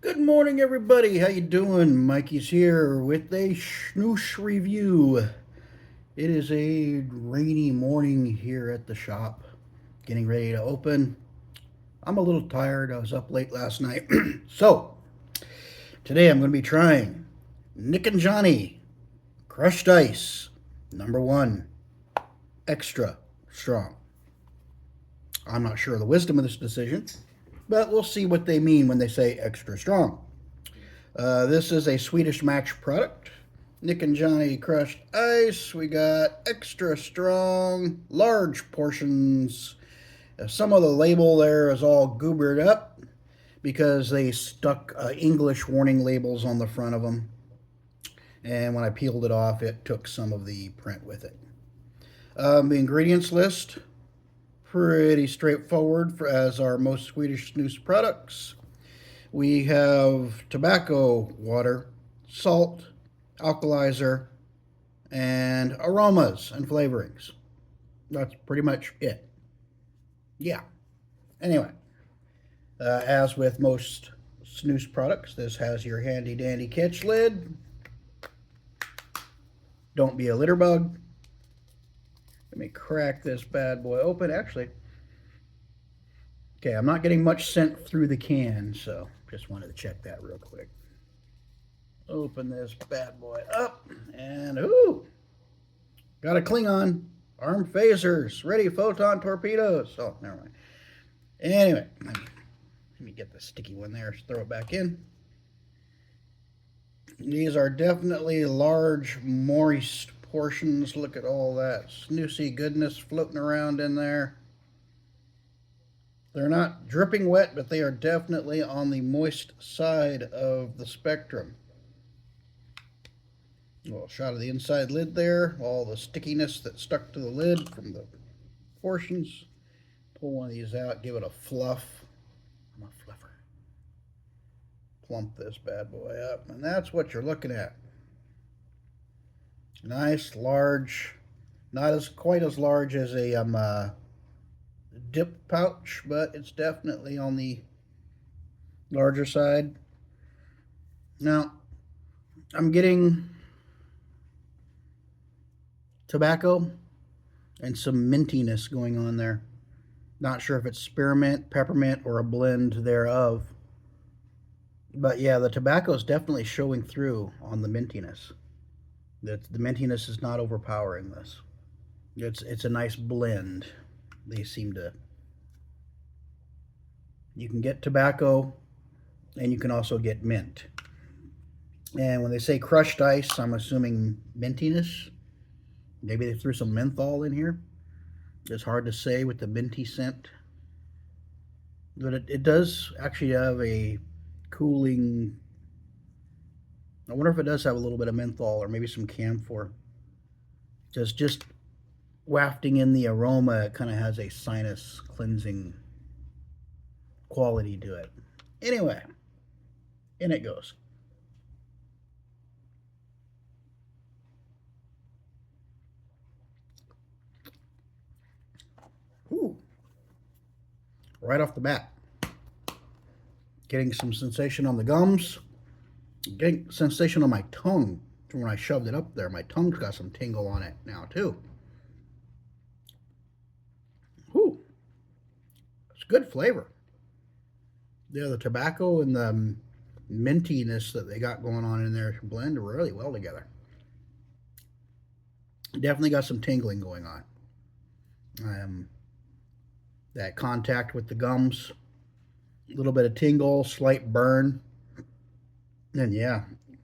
Good morning, everybody. How you doing? Mikey's here with a snoosh review. It is a rainy morning here at the shop, getting ready to open. I'm a little tired. I was up late last night. So, today I'm going to be trying Nick and Johnny Crushed Ice, number one, extra strong. I'm not sure of the wisdom of this decision, but we'll see what they mean when they say extra strong. This is a Swedish Match product. Nick and Johnny Crushed Ice. We got extra strong, large portions. Some of the label there is all goobered up because they stuck English warning labels on the front of them. And when I peeled it off, it took some of the print with it. The ingredients list, pretty straightforward as our most Swedish snus products. We have tobacco water, salt, alkalizer, and aromas and flavorings. That's pretty much it. Yeah. Anyway, as with most snus products, this has your handy dandy catch lid. Don't be a litter bug. Let me crack this bad boy open. Actually, okay, I'm not getting much scent through the can, so just wanted to check that real quick. Open this bad boy up, and ooh, got a Klingon. Arm phasers, ready photon torpedoes. Oh, never mind. Anyway, let me get the sticky one there, throw it back in. These are definitely large, moist portions. Look at all that snoosy goodness floating around in there. They're not dripping wet, but they are definitely on the moist side of the spectrum. A little shot of the inside lid there, all the stickiness that stuck to the lid from the portions. Pull one of these out, give it a fluff. I'm a fluffer. Plump this bad boy up, and that's what you're looking at. Nice, large, not as quite as large as a dip pouch, but it's definitely on the larger side. Now, I'm getting tobacco and some mintiness going on there. Not sure if it's spearmint, peppermint, or a blend thereof. But yeah, the tobacco is definitely showing through on the mintiness. The mintiness is not overpowering this. It's a nice blend. They seem to. You can get tobacco, and you can also get mint. And when they say crushed ice, I'm assuming mintiness. Maybe they threw some menthol in here. It's hard to say with the minty scent. But it does actually have a cooling. I wonder if it does have a little bit of menthol or maybe some camphor. Just wafting in the aroma, it kind of has a sinus cleansing quality to it. Anyway, in it goes. Ooh. Right off the bat. Getting some sensation on the gums. Getting sensation on my tongue from when I shoved it up there. My tongue's got some tingle on it now, too. Ooh. It's good flavor. Yeah, the tobacco and the mintiness that they got going on in there blend really well together. Definitely got some tingling going on. That contact with the gums, a little bit of tingle, slight burn, and yeah,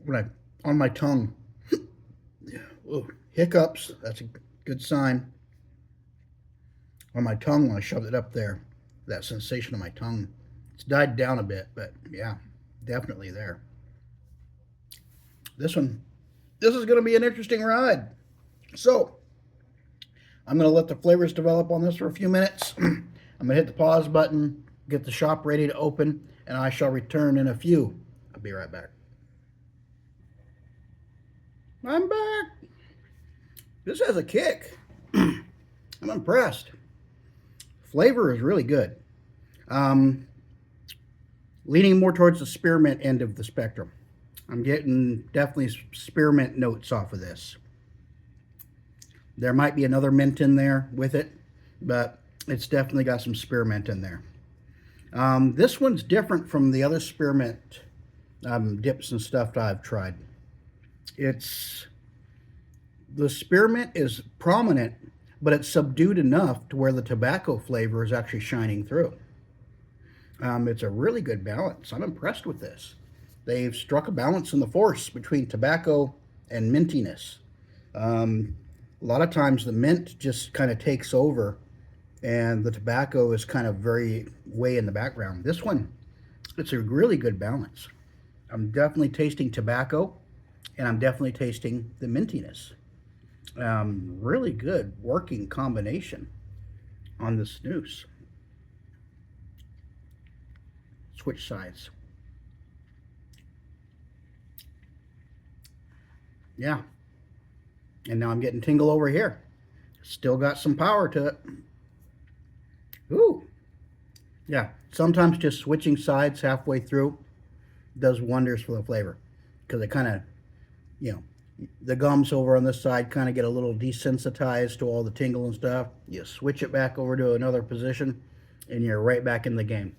when I on my tongue, ooh, hiccups. That's a good sign. On my tongue when I shoved it up there, that sensation on my tongue, it's died down a bit, but yeah, definitely there. This is going to be an interesting ride. So I'm going to let the flavors develop on this for a few minutes. I'm going to hit the pause button, get the shop ready to open, and I shall return in a few. I'll be right back. I'm back. This has a kick. I'm impressed. Flavor is really good. Leaning more towards the spearmint end of the spectrum. I'm getting definitely spearmint notes off of this. There might be another mint in there with it, but it's definitely got some spearmint in there. This one's different from the other spearmint dips and stuff that I've tried. The spearmint is prominent, but it's subdued enough to where the tobacco flavor is actually shining through. It's a really good balance. I'm impressed with this. They've struck a balance in the force between tobacco and mintiness. A lot of times the mint just kind of takes over and the tobacco is kind of very way in the background. This one, it's a really good balance. I'm definitely tasting tobacco and I'm definitely tasting the mintiness. Really good working combination on the snus. Switch sides. Yeah. And now I'm getting tingle over here. Still got some power to it. Ooh. Yeah. Sometimes just switching sides halfway through does wonders for the flavor. Because it kind of, the gums over on this side kind of get a little desensitized to all the tingle and stuff. You switch it back over to another position and you're right back in the game.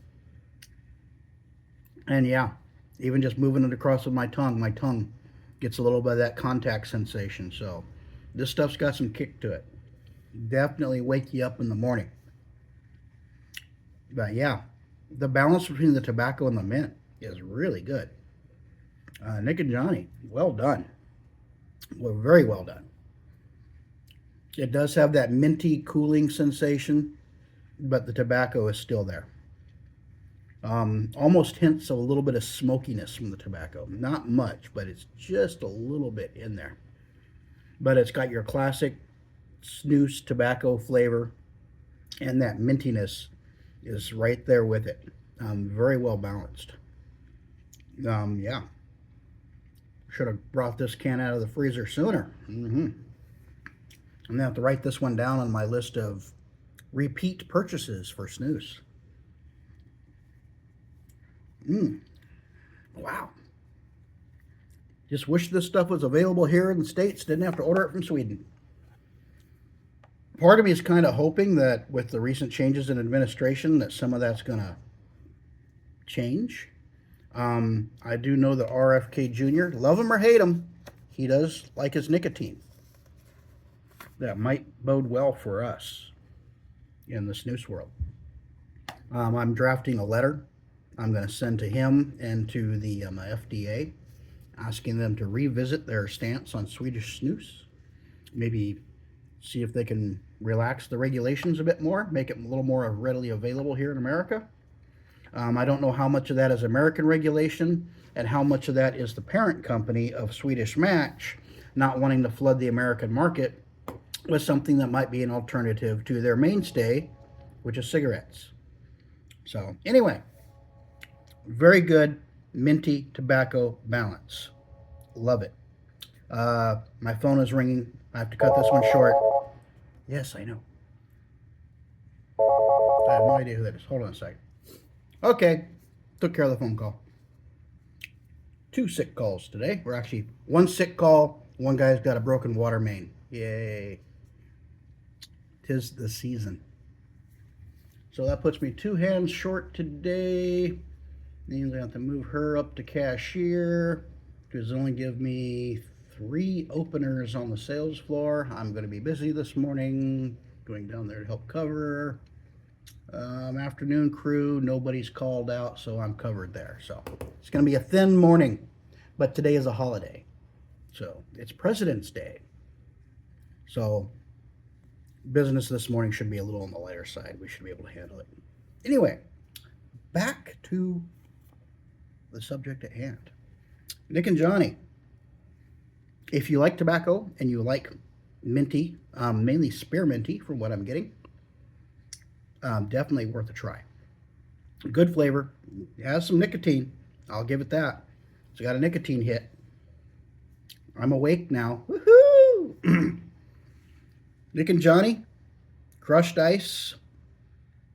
And yeah, even just moving it across with my tongue gets a little bit of that contact sensation. So this stuff's got some kick to it. Definitely wake you up in the morning. But yeah, the balance between the tobacco and the mint is really good. Nick and Johnny, well done. Well, very well done. It does have that minty cooling sensation, but the tobacco is still there. Almost hints of a little bit of smokiness from the tobacco. Not much, but it's just a little bit in there. But it's got your classic snus tobacco flavor, and that mintiness is right there with it. Very well balanced. Yeah. Should have brought this can out of the freezer sooner. I'm going to have to write this one down on my list of repeat purchases for snus. Wow. Just wish this stuff was available here in the States. Didn't have to order it from Sweden. Part of me is kind of hoping that with the recent changes in administration that some of that's going to change. I do know that RFK Jr., love him or hate him, he does like his nicotine. That might bode well for us in the snus world. I'm drafting a letter I'm going to send to him and to the FDA, asking them to revisit their stance on Swedish snus. Maybe see if they can relax the regulations a bit more, make it a little more readily available here in America. I don't know how much of that is American regulation and how much of that is the parent company of Swedish Match not wanting to flood the American market with something that might be an alternative to their mainstay, which is cigarettes. So anyway, very good minty tobacco balance. Love it. My phone is ringing. I have to cut this one short. Yes, I know. I have no idea who that is. Hold on a second. Okay, took care of the phone call. 2 sick calls today. Or actually, 1 sick call. One guy's got a broken water main. Yay. 'Tis the season. So that puts me 2 hands short today. Means I have to move her up to cashier. Because only give me 3 openers on the sales floor. I'm going to be busy this morning. Going down there to help cover. Afternoon crew, nobody's called out, so I'm covered there. So it's going to be a thin morning, but today is a holiday. So it's President's Day. So business this morning should be a little on the lighter side. We should be able to handle it. Anyway, back to the subject at hand. Nick and Johnny, if you like tobacco and you like minty, mainly spearminty from what I'm getting, definitely worth a try. Good flavor. It has some nicotine. I'll give it that. It's got a nicotine hit. I'm awake now. Woohoo! Nick and Johnny, crushed ice.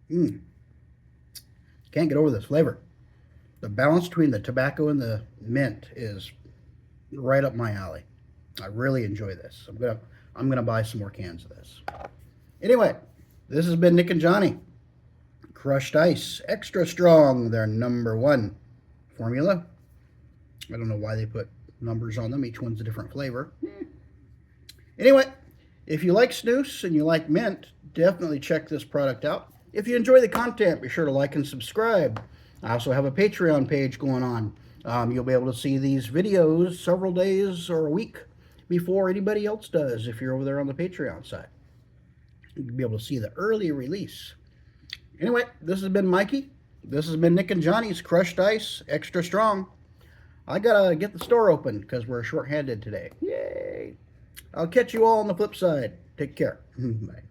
Can't get over this flavor. The balance between the tobacco and the mint is right up my alley. I really enjoy this. I'm gonna buy some more cans of this. Anyway, this has been Nick and Johnny. Crushed Ice, extra strong, their #1 formula. I don't know why they put numbers on them. Each one's a different flavor. Anyway, if you like snus and you like mint, definitely check this product out. If you enjoy the content, be sure to like and subscribe. I also have a Patreon page going on. You'll be able to see these videos several days or a week before anybody else does if you're over there on the Patreon side. You'll be able to see the early release. Anyway, this has been Mikey. This has been Nick and Johnny's Crushed Ice, extra strong. I gotta get the store open because we're short-handed today. Yay! I'll catch you all on the flip side. Take care. Bye.